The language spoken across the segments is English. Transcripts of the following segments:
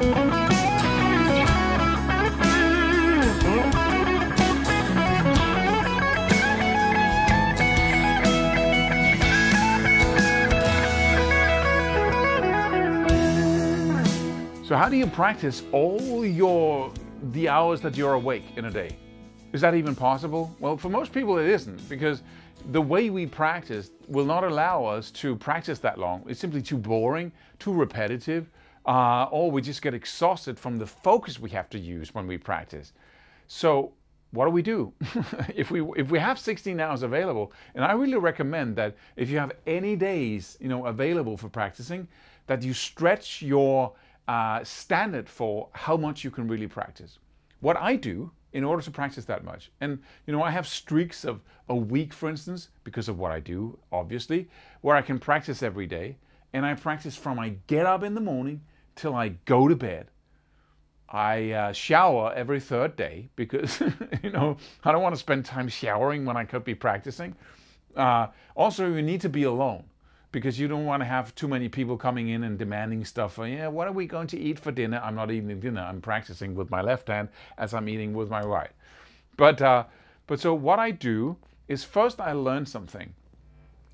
So how do you practice all the hours that you're awake in a day? Is that even possible? Well, for most people it isn't, because the way we practice will not allow us to practice that long. It's simply too boring, too repetitive, or we just get exhausted from the focus we have to use when we practice. So what do? If we have 16 hours available, and I really recommend that if you have any days available for practicing, that you stretch your standard for how much you can really practice. What I do in order to practice that much, and I have streaks of a week, for instance, because of what I do, obviously, where I can practice every day, and I practice from I get up in the morning till I go to bed. I shower every third day because I don't want to spend time showering when I could be practicing. Also, you need to be alone, because you don't want to have too many people coming in and demanding stuff. Yeah, what are we going to eat for dinner? I'm not eating dinner. I'm practicing with my left hand as I'm eating with my right. But so what I do is first I learn something.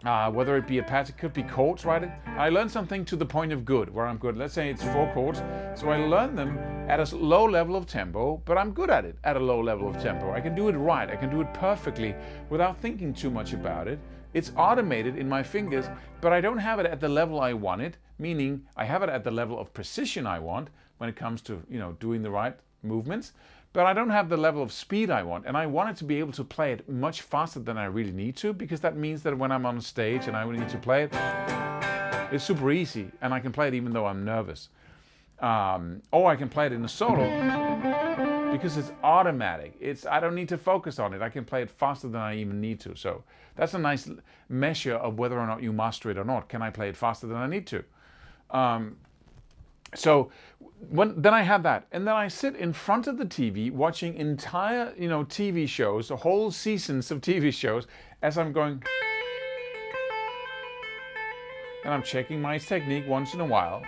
Whether it be a pattern, it could be chords, right? I learn something to the point of good, where I'm good. Let's say it's 4 chords. So I learn them at a low level of tempo, but I'm good at it at a low level of tempo. I can do it right. I can do it perfectly without thinking too much about it. It's automated in my fingers, but I don't have it at the level I want it, meaning I have it at the level of precision I want when it comes to, doing the right movements, but I don't have the level of speed I want, and I want it to be able to play it much faster than I really need to, because that means that when I'm on stage and I need to play it, it's super easy, and I can play it even though I'm nervous. Or I can play it in a solo, because it's automatic. I don't need to focus on it. I can play it faster than I even need to. So that's a nice measure of whether or not you master it or not. Can I play it faster than I need to? Then I have that, and then I sit in front of the TV watching entire TV shows, whole seasons of TV shows, as I'm going, and I'm checking my technique once in a while.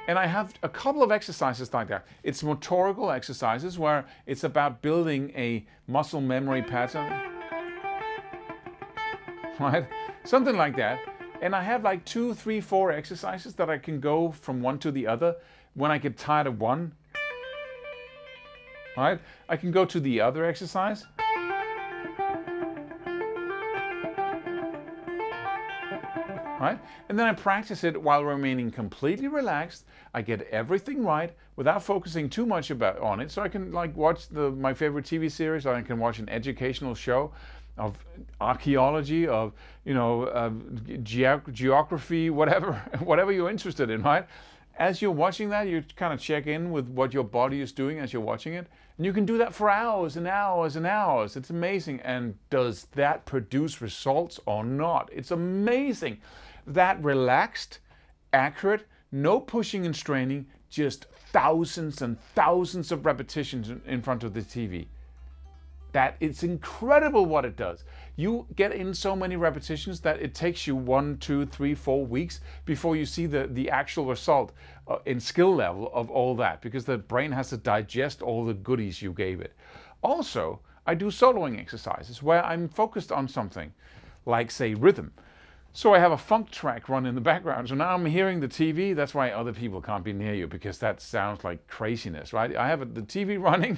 And I have a couple of exercises like that. It's motorical exercises where it's about building a muscle memory pattern, right? Something like that. And I have like 2, 3, 4 exercises that I can go from one to the other when I get tired of one, right? I can go to the other exercise. Right? And then I practice it while remaining completely relaxed. I get everything right without focusing too much on it. So I can watch my favorite TV series, or I can watch an educational show of archaeology, of geography, whatever you're interested in, right? As you're watching that, you kind of check in with what your body is doing as you're watching it. And you can do that for hours and hours and hours. It's amazing. And does that produce results or not? It's amazing. That relaxed, accurate, no pushing and straining, just thousands and thousands of repetitions in front of the TV. It's incredible what it does. You get in so many repetitions that it takes you 1, 2, 3, 4 weeks before you see the actual result in skill level of all that, because the brain has to digest all the goodies you gave it. Also, I do soloing exercises where I'm focused on something, like say rhythm. So I have a funk track run in the background. So now I'm hearing the TV. That's why other people can't be near you, because that sounds like craziness, right? I have the TV running,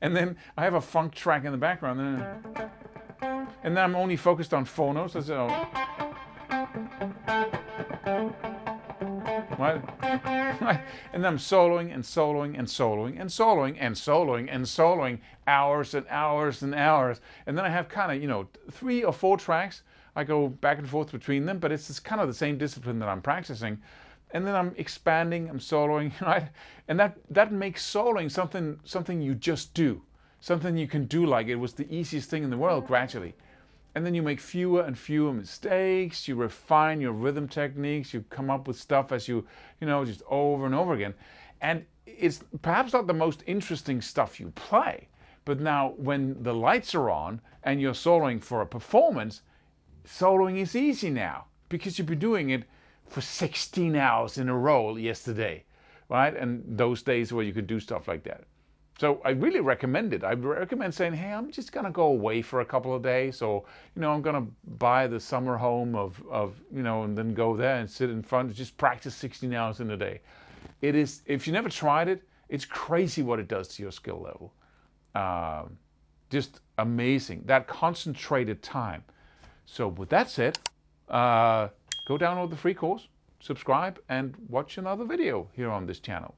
and then I have a funk track in the background, and then I'm only focused on 4 notes. So, right? And then I'm soloing and soloing and soloing and soloing and soloing and soloing hours and hours and hours. And then I have kind of 3 or 4 tracks. I go back and forth between them, but it's kind of the same discipline that I'm practicing. And then I'm expanding, I'm soloing, right? And that makes soloing something you just do. Something you can do like it was the easiest thing in the world gradually. And then you make fewer and fewer mistakes, you refine your rhythm techniques, you come up with stuff as you just over and over again. And it's perhaps not the most interesting stuff you play, but now when the lights are on and you're soloing for a performance, soloing is easy now, because you've been doing it for 16 hours in a row yesterday, right? And those days where you could do stuff like that. So I really recommend it. I recommend saying, hey, I'm just gonna go away for a couple of days, or I'm gonna buy the summer home of and then go there and sit in front, just practice 16 hours in a day. It is, if you never tried it, it's crazy what it does to your skill level. Just amazing, that concentrated time. So with that said, go download the free course, subscribe, and watch another video here on this channel.